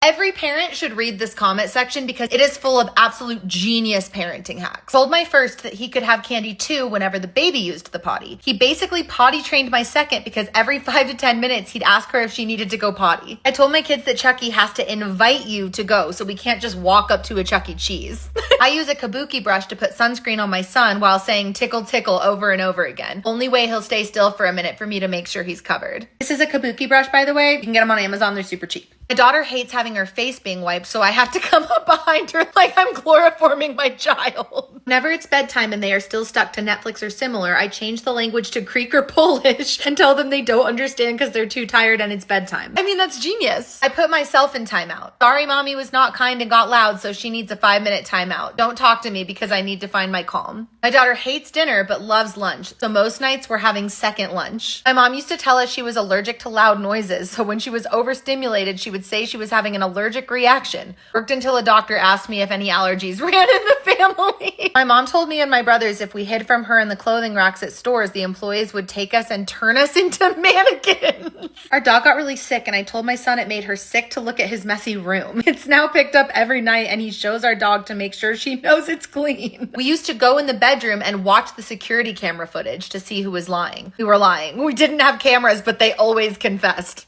Every parent should read this comment section because it is full of absolute genius parenting hacks. Told my first that he could have candy too whenever the baby used the potty. He basically potty trained my second because every 5 to 10 minutes he'd ask her if she needed to go potty. I told my kids that Chucky has to invite you to go, so we can't just walk up to a Chuck E. Cheese. I use a kabuki brush to put sunscreen on my son while saying tickle tickle over and over again. Only way he'll stay still for a minute for me to make sure he's covered. This is a kabuki brush, by the way. You can get them on Amazon. They're super cheap. My daughter hates having her face being wiped, so I have to come up behind her like I'm chloroforming my child. Whenever it's bedtime and they are still stuck to Netflix or similar, I change the language to Greek or Polish and tell them they don't understand because they're too tired and it's bedtime. I mean, that's genius. I put myself in timeout. Sorry, mommy was not kind and got loud, so she needs a 5-minute timeout. Don't talk to me because I need to find my calm. My daughter hates dinner but loves lunch, so most nights we're having second lunch. My mom used to tell us she was allergic to loud noises, so when she was overstimulated, she would say she was having an allergic reaction. Worked until a doctor asked me if any allergies ran in the family. My mom told me and my brothers if we hid from her in the clothing racks at stores, the employees would take us and turn us into mannequins. Our dog got really sick and I told my son it made her sick to look at his messy room. It's now picked up every night and he shows our dog to make sure she knows it's clean. We used to go in the bedroom and watch the security camera footage to see who was lying. We were lying. We didn't have cameras, but they always confessed.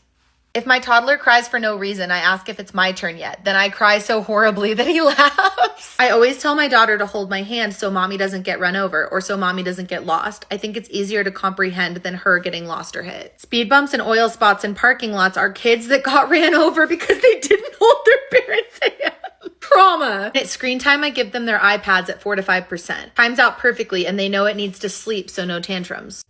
If my toddler cries for no reason, I ask if it's my turn yet. Then I cry so horribly that he laughs. I always tell my daughter to hold my hand so mommy doesn't get run over or so mommy doesn't get lost. I think it's easier to comprehend than her getting lost or hit. Speed bumps and oil spots in parking lots are kids that got ran over because they didn't hold their parents' hand. Trauma. At screen time, I give them their iPads at 4 to 5%. Times out perfectly and they know it needs to sleep, so no tantrums.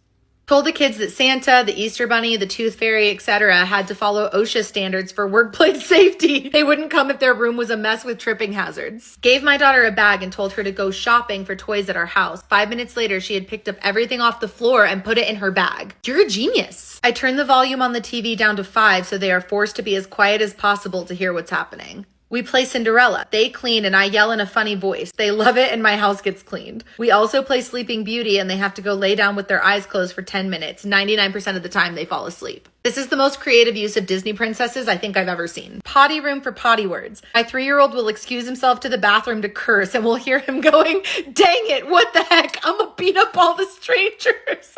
Told the kids that Santa, the Easter Bunny, the Tooth Fairy, etc. had to follow OSHA standards for workplace safety. They wouldn't come if their room was a mess with tripping hazards. Gave my daughter a bag and told her to go shopping for toys at our house. 5 minutes later, she had picked up everything off the floor and put it in her bag. You're a genius. I turned the volume on the TV down to 5 so they are forced to be as quiet as possible to hear what's happening. We play Cinderella. They clean and I yell in a funny voice. They love it and my house gets cleaned. We also play Sleeping Beauty and they have to go lay down with their eyes closed for 10 minutes. 99% of the time they fall asleep. This is the most creative use of Disney princesses I think I've ever seen. Potty room for potty words. My 3-year-old will excuse himself to the bathroom to curse and we'll hear him going, "Dang it, what the heck? I'm gonna beat up all the strangers."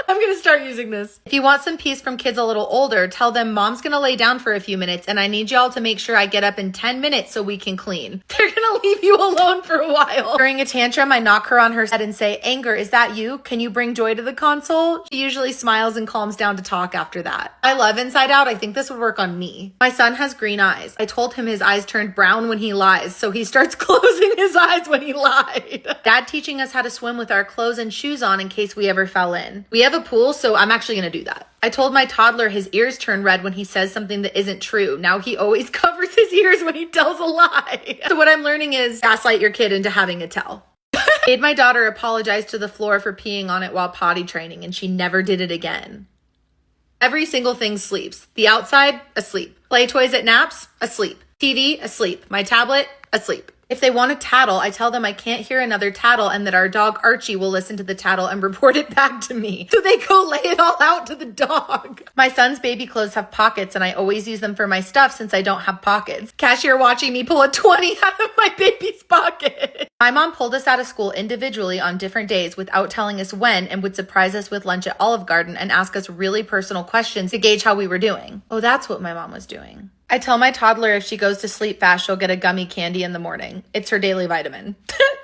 I'm gonna start using this. If you want some peace from kids a little older, tell them mom's gonna lay down for a few minutes and I need y'all to make sure I get up in 10 minutes so we can clean. They're gonna leave you alone for a while. During a tantrum, I knock her on her head and say, "Anger, is that you? Can you bring joy to the console?" She usually smiles and calms down to talk after that. I love Inside Out. I think this would work on me. My son has green eyes. I told him his eyes turned brown when he lies, so he starts closing his eyes when he lied. Dad teaching us how to swim with our clothes and shoes on in case we ever fell in. We have a pool, so I'm actually gonna do that. I told my toddler his ears turn red when he says something that isn't true. Now he always covers his ears when he tells a lie. So what I'm learning is gaslight your kid into having a tell. Made my daughter apologize to the floor for peeing on it while potty training and she never did it again. Every single thing sleeps. The outside, asleep. Play toys at naps, asleep. TV, asleep. My tablet, asleep. If they want to tattle, I tell them I can't hear another tattle and that our dog Archie will listen to the tattle and report it back to me. So they go lay it all out to the dog. My son's baby clothes have pockets and I always use them for my stuff since I don't have pockets. Cashier watching me pull a 20 out of my baby's pocket. My mom pulled us out of school individually on different days without telling us when and would surprise us with lunch at Olive Garden and ask us really personal questions to gauge how we were doing. Oh, that's what my mom was doing. I tell my toddler if she goes to sleep fast, she'll get a gummy candy in the morning. It's her daily vitamin.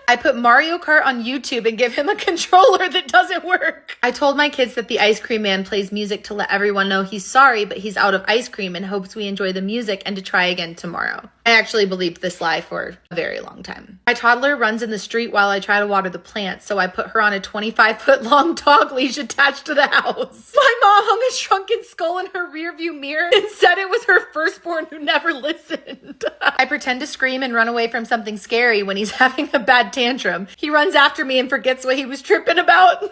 I put Mario Kart on YouTube and give him a controller that doesn't work. I told my kids that the ice cream man plays music to let everyone know he's sorry, but he's out of ice cream and hopes we enjoy the music and to try again tomorrow. I actually believed this lie for a very long time. My toddler runs in the street while I try to water the plants, so I put her on a 25-foot long dog leash attached to the house. My mom hung a shrunken skull in her rearview mirror and said it was her firstborn who never listened. I pretend to scream and run away from something scary when he's having a bad tantrum. He runs after me and forgets what he was tripping about.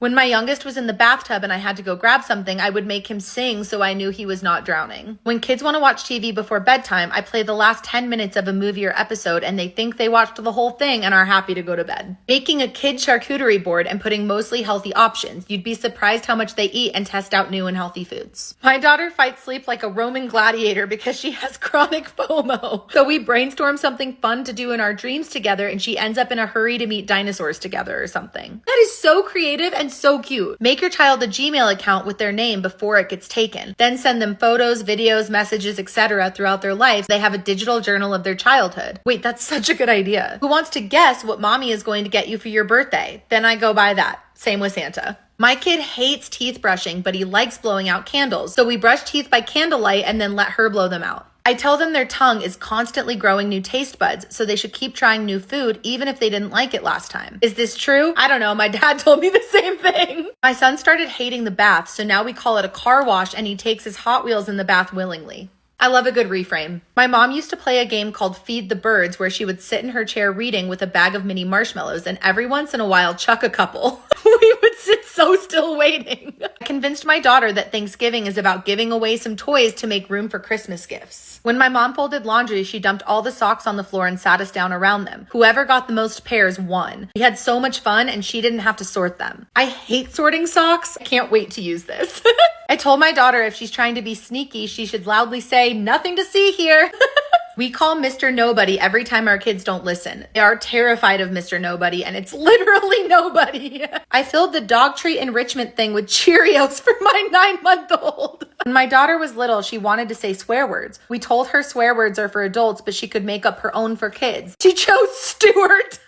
When my youngest was in the bathtub and I had to go grab something, I would make him sing so I knew he was not drowning. When kids want to watch TV before bedtime, I play the last 10 minutes of a movie or episode and they think they watched the whole thing and are happy to go to bed. Making a kid charcuterie board and putting mostly healthy options. You'd be surprised how much they eat and test out new and healthy foods. My daughter fights sleep like a Roman gladiator because she has chronic FOMO. So we brainstorm something fun to do in our dreams together and she ends up in a hurry to meet dinosaurs together or something. That is so creative and so cute. Make your child a Gmail account with their name before it gets taken. Then send them photos, videos, messages, etc. throughout their life. They have a digital journal of their childhood. Wait, that's such a good idea. Who wants to guess what mommy is going to get you for your birthday? Then I go by that. Same with Santa. My kid hates teeth brushing, but he likes blowing out candles. So we brush teeth by candlelight and then let her blow them out. I tell them their tongue is constantly growing new taste buds, so they should keep trying new food even if they didn't like it last time. Is this true? I don't know. My dad told me the same thing. My son started hating the bath, so now we call it a car wash and he takes his Hot Wheels in the bath willingly. I love a good reframe. My mom used to play a game called Feed the Birds where she would sit in her chair reading with a bag of mini marshmallows and every once in a while chuck a couple. We would sit so still waiting. I convinced my daughter that Thanksgiving is about giving away some toys to make room for Christmas gifts. When my mom folded laundry, she dumped all the socks on the floor and sat us down around them. Whoever got the most pairs won. We had so much fun and she didn't have to sort them. I hate sorting socks. I can't wait to use this. I told my daughter if she's trying to be sneaky, she should loudly say, "Nothing to see here." We call Mr. Nobody every time our kids don't listen. They are terrified of Mr. Nobody, and it's literally nobody. I filled the dog treat enrichment thing with Cheerios for my 9-month-old. When my daughter was little, she wanted to say swear words. We told her swear words are for adults, but she could make up her own for kids. She chose Stuart.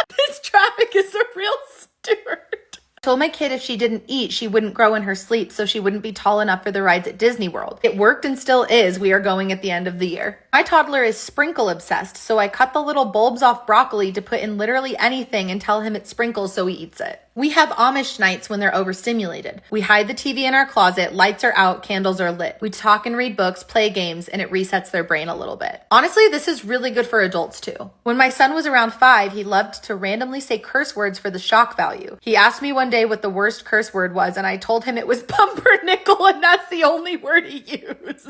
This traffic is a real Stuart. Told my kid if she didn't eat, she wouldn't grow in her sleep, so she wouldn't be tall enough for the rides at Disney World. It worked and still is. We are going at the end of the year. My toddler is sprinkle obsessed, so I cut the little bulbs off broccoli to put in literally anything and tell him it's sprinkles so he eats it. We have Amish nights when they're overstimulated. We hide the TV in our closet, lights are out, candles are lit. We talk and read books, play games, and it resets their brain a little bit. Honestly, this is really good for adults too. When my son was around 5, he loved to randomly say curse words for the shock value. He asked me one day what the worst curse word was, and I told him it was pumpernickel, and that's the only word he used.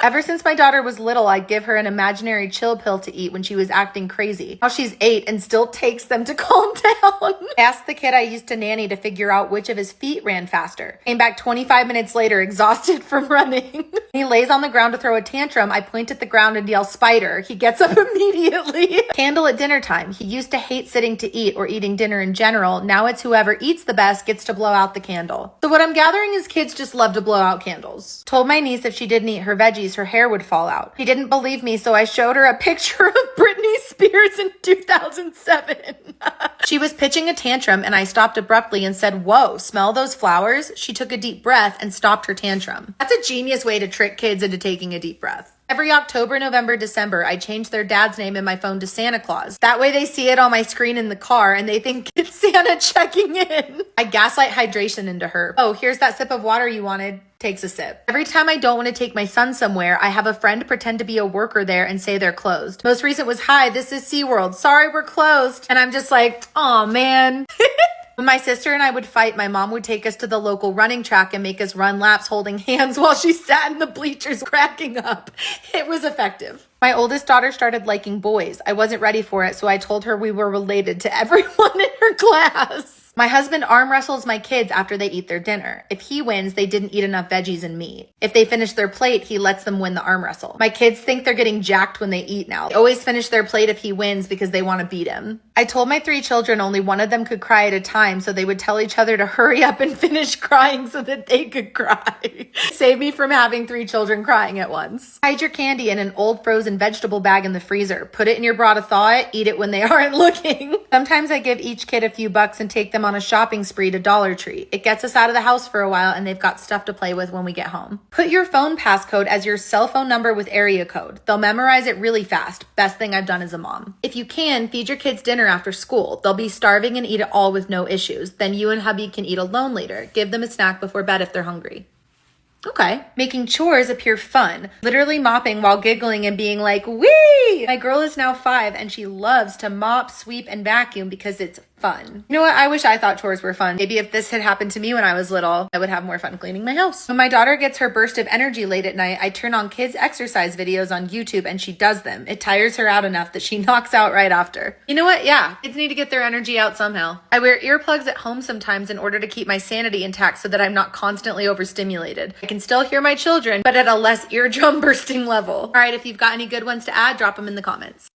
Ever since my daughter was little, I'd give her an imaginary chill pill to eat when she was acting crazy. Now she's 8 and still takes them to calm down. Asked the kid I used to nanny to figure out which of his feet ran faster. Came back 25 minutes later, exhausted from running. He lays on the ground to throw a tantrum. I point at the ground and yell, "Spider." He gets up immediately. Candle at dinner time. He used to hate sitting to eat or eating dinner in general. Now it's whoever eats the best gets to blow out the candle. So what I'm gathering is kids just love to blow out candles. Told my niece if she didn't eat her veggies, her hair would fall out. She didn't believe me, so I showed her a picture of Britney Spears in 2007. She was pitching a tantrum and I stopped abruptly and said, "Whoa, smell those flowers?" She took a deep breath and stopped her tantrum. That's a genius way to trick kids into taking a deep breath. Every October, November, December, I change their dad's name in my phone to Santa Claus. That way they see it on my screen in the car and they think it's Santa checking in. I gaslight hydration into her. "Oh, here's that sip of water you wanted." Takes a sip. Every time I don't want to take my son somewhere, I have a friend pretend to be a worker there and say they're closed. Most recent was, "Hi, this is SeaWorld. Sorry, we're closed." And I'm just like, "Aw, man." When my sister and I would fight, my mom would take us to the local running track and make us run laps holding hands while she sat in the bleachers cracking up. It was effective. My oldest daughter started liking boys. I wasn't ready for it, so I told her we were related to everyone in her class. My husband arm wrestles my kids after they eat their dinner. If he wins, they didn't eat enough veggies and meat. If they finish their plate, he lets them win the arm wrestle. My kids think they're getting jacked when they eat now. They always finish their plate if he wins because they want to beat him. I told my 3 children only one of them could cry at a time, so they would tell each other to hurry up and finish crying so that they could cry. Save me from having 3 children crying at once. Hide your candy in an old frozen vegetable bag in the freezer. Put it in your bra to thaw it. Eat it when they aren't looking. Sometimes I give each kid a few bucks and take them on a shopping spree to Dollar Tree. It gets us out of the house for a while and they've got stuff to play with when we get home. Put your phone passcode as your cell phone number with area code. They'll memorize it really fast. Best thing I've done as a mom. If you can, feed your kids dinner after school. They'll be starving and eat it all with no issues. Then you and hubby can eat alone later. Give them a snack before bed if they're hungry. Okay. Making chores appear fun. Literally mopping while giggling and being like, "Wee!" My girl is now 5 and she loves to mop, sweep, and vacuum because it's fun. You know what? I wish I thought chores were fun. Maybe if this had happened to me when I was little, I would have more fun cleaning my house. When my daughter gets her burst of energy late at night, I turn on kids exercise videos on YouTube and she does them. It tires her out enough that she knocks out right after. You know what? Yeah, kids need to get their energy out somehow. I wear earplugs at home sometimes in order to keep my sanity intact so that I'm not constantly overstimulated. I can still hear my children, but at a less eardrum bursting level. All right, if you've got any good ones to add, drop them in the comments.